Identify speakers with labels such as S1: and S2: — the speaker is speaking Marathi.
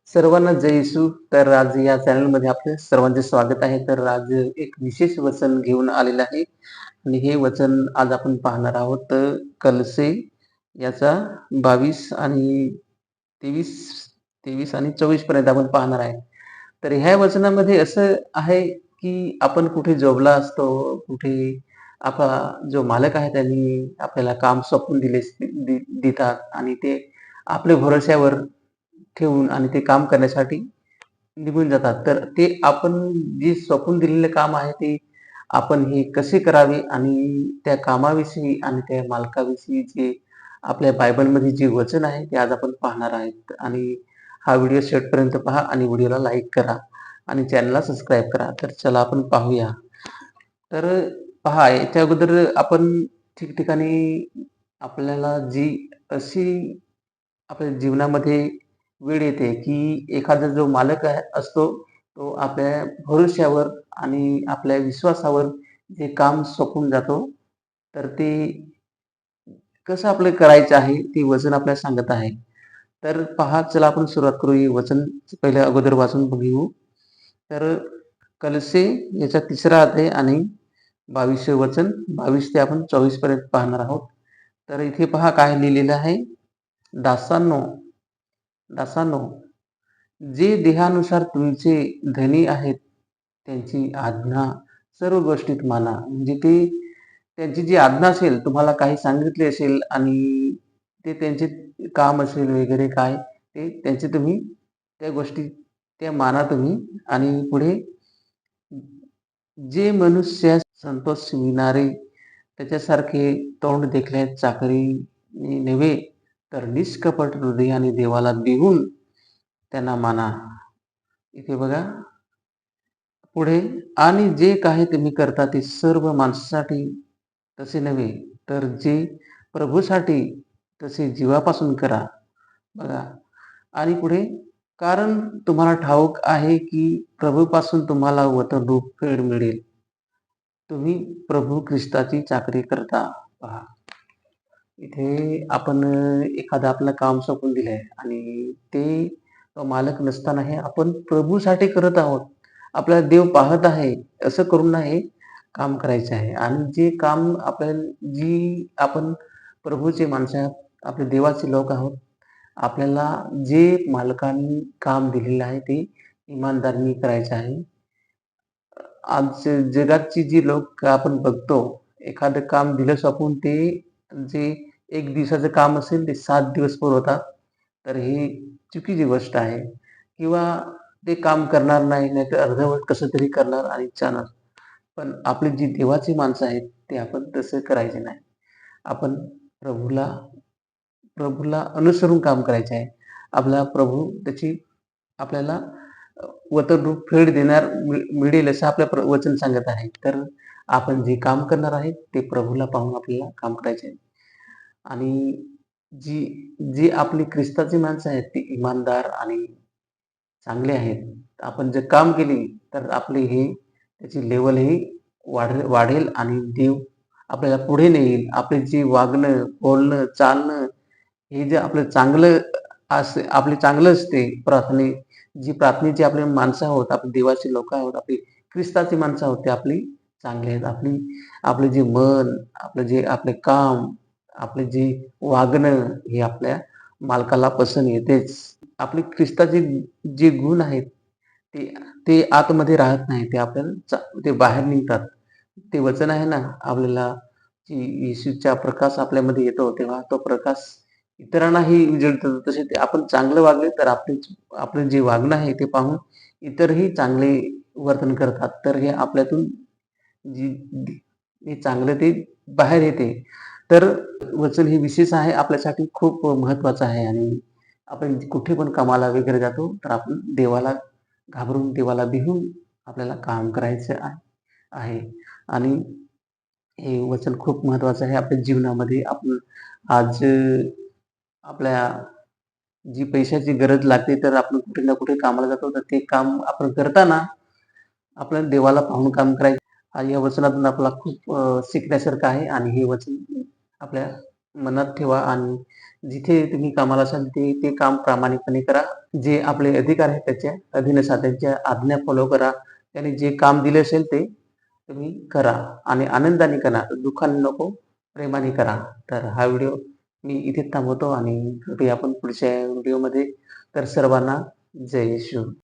S1: सर्वांना जय येशू. तर आज या चॅनलमध्ये आपले सर्वांचे स्वागत आहे. तर आज एक विशेष वचन घेऊन आलेलं आहे आणि हे वचन आज आपण पाहणार आहोत. कलसे याचा 22 आणि 23 23 आणि 24 पर्यंत आपण पाहणार आहे. तर ह्या वचनामध्ये असं आहे, की आपण कुठे जॉबला असतो, कुठे आपला जो मालक आहे त्यांनी आपल्याला काम सोपवून देतात आणि ते आपल्या भरोश्यावर ठेवून आणि ते काम करण्यासाठी निघून जातात. तर ते आपण जे सोपवून दिलेलं काम आहे ते आपण हे कसे करावे आणि त्या कामाविषयी आणि त्या मालकाविषयी जे आपल्या बायबलमध्ये जे वचन आहे ते आज आपण पाहणार आहेत. आणि हा व्हिडिओ शेवटपर्यंत पहा आणि व्हिडिओला लाईक करा आणि चॅनलला सबस्क्राईब करा. तर चला आपण पाहूया. तर पहा, याच्या अगोदर आपण ठिकठिकाणी आपल्याला जी अशी आपल्या जीवनामध्ये वेळ येते, की एखादा जो मालक असतो, तो आपल्या भरोश्यावर आणि आपल्या विश्वासावर जे काम सोपवून जातो. तर ते कसं आपलं करायचं आहे, ते वचन आपल्याला सांगत आहे. तर पहा, चला आपण सुरुवात करू. हे वचन पहिले अगोदर वाचून घेऊ. तर कलसे याचा 3रा अध्याय आणि 22वे वचन 22 ते आपण 24 पर्यंत पाहणार आहोत. तर इथे पहा काय लिहिलेलं आहे. दासांनो, दासांनो, जे देहानुसार तुमचे धनी आहेत, त्यांची आज्ञा सर्व गोष्टीत माना. म्हणजे ते त्यांची जी आज्ञा असेल, तुम्हाला काही सांगितले असेल आणि ते त्यांचे काम असेल वगैरे काय, ते त्यांचे तुम्ही त्या गोष्टी त्या माना तुम्ही. आणि पुढे जे मनुष्य संतोषविणारे त्याच्यासारखे तोंड देखल्या चाकरी नव्हे, तर निष्कपट हृदयाने देवाला भिवून त्यांना माना. इथे बघा पुढे, आणि जे काही तुम्ही करता ते सर्व माणसासाठी तसे नव्हे, तर जे प्रभूसाठी तसे जीवापासून करा. बघा, आणि पुढे, कारण तुम्हाला ठाऊक आहे की प्रभूपासून तुम्हाला वतनरूप फेड मिळेल. तुम्ही प्रभू ख्रिस्ताची चाकरी करता. पहा, इथे आपण एखादं आपलं काम सोपवून दिलंय आणि ते मालक नसताना हे आपण प्रभूसाठी करत आहोत. आपल्याला देव पाहत आहे, असं करून नाही काम करायचं आहे. आणि जे काम जी आपण प्रभूचे माणसं आहोत, आपले देवाचे लोक आहोत. आपल्याला जे मालकांनी काम दिलेलं आहे ते इमानदारीने करायचं आहे. आज जगाची जी लोक आपण बघतो, एखादं काम दिलं सोपवून ते जे 1 दिवसाचं काम असेल ते 7 दिवस पुरवतात. तर ही चुकीची गोष्ट आहे. किंवा ते काम करणार नाही, नाहीतर अर्धवट कसं तरी करणार आणि जाणार. पण आपली जी देवाची माणसं आहेत, ते आपण तसं करायचे नाही. आपण प्रभूला प्रभूला अनुसरून काम करायचे आहे. आपला प्रभू त्याची आपल्याला वतनरूप फेड देणार मिळेल असं आपलं वचन सांगत आहे. तर आपण जे काम करणार आहे ते प्रभूला पाहून आपल्याला काम करायचे आहे. आणि जी जी आपली ख्रिस्ताची माणसं आहेत ती इमानदार आणि चांगले आहेत. आपण जर काम केली तर आपली ही त्याची लेव्हल ही वाढेल आणि देव आपल्याला पुढे नेईल. आपले जे वागणं, बोलणं, चालणं हे जे आपलं चांगलं आपले चांगलं असते. जी प्रार्थनेची आपली माणसं आहोत, आपली देवाची लोकं आहोत, आपली ख्रिस्ताची माणसं आहोत, ते आपली चांगली आहेत. आपलं जे मन, आपले काम, आपले जे वागणं हे आपल्या मालकाला पसंत येतेच. आपली ख्रिस्ताचे जे गुण आहेत, ते ते आतमध्ये राहत नाही. ते आपल्याला ते बाहेर निघतात. ते वचन आहे ना आपल्याला, की येशूचा प्रकाश आपल्यामध्ये येतो, तेव्हा तो प्रकाश इतरांनाही उजळतो. तसे ते आपण चांगलं वागले तर आपलं जे वागणं आहे ते पाहून इतरही चांगले वर्तन करतात. तर हे आपल्यातून जी हे चांगलं ते बाहेर येते. तर वचन हे विशेष आहे, आपल्यासाठी खूप महत्त्वाचं आहे. आणि आपण कुठे पण कामाला वगैरे जातो, तर आपण देवाला घाबरून, देवाला भिवून आपल्याला काम करायचं आहे. आणि हे वचन खूप महत्त्वाचं आहे आपल्या जीवनामध्ये. आपण आज आपल्या जी पैशाची गरज लागते, तर आपण कुठे ना कुठे कामाला जातो, तर ते काम आपण करताना आपल्याला देवाला पाहून काम करायचं. आणि या वचनातून आपल्याला खूप शिकण्यासारखं आहे. आणि हे वचन आपल्या मनात ठेवा आणि जिथे तुम्ही कामाला असाल ते ते काम प्रामाणिकपणे करा. जे आपले अधिकार आहेत त्याच्या अधीन असा, त्यांच्या आज्ञा फॉलो करा. त्याने जे काम दिले असेल ते तुम्ही करा आणि आनंदाने करा. दुःखाने नको, प्रेमाने करा. तर हा व्हिडिओ मी इथे थांबवतो आणि भेटूया आपण पुढच्या व्हिडिओमध्ये. तर सर्वांना जय शिव.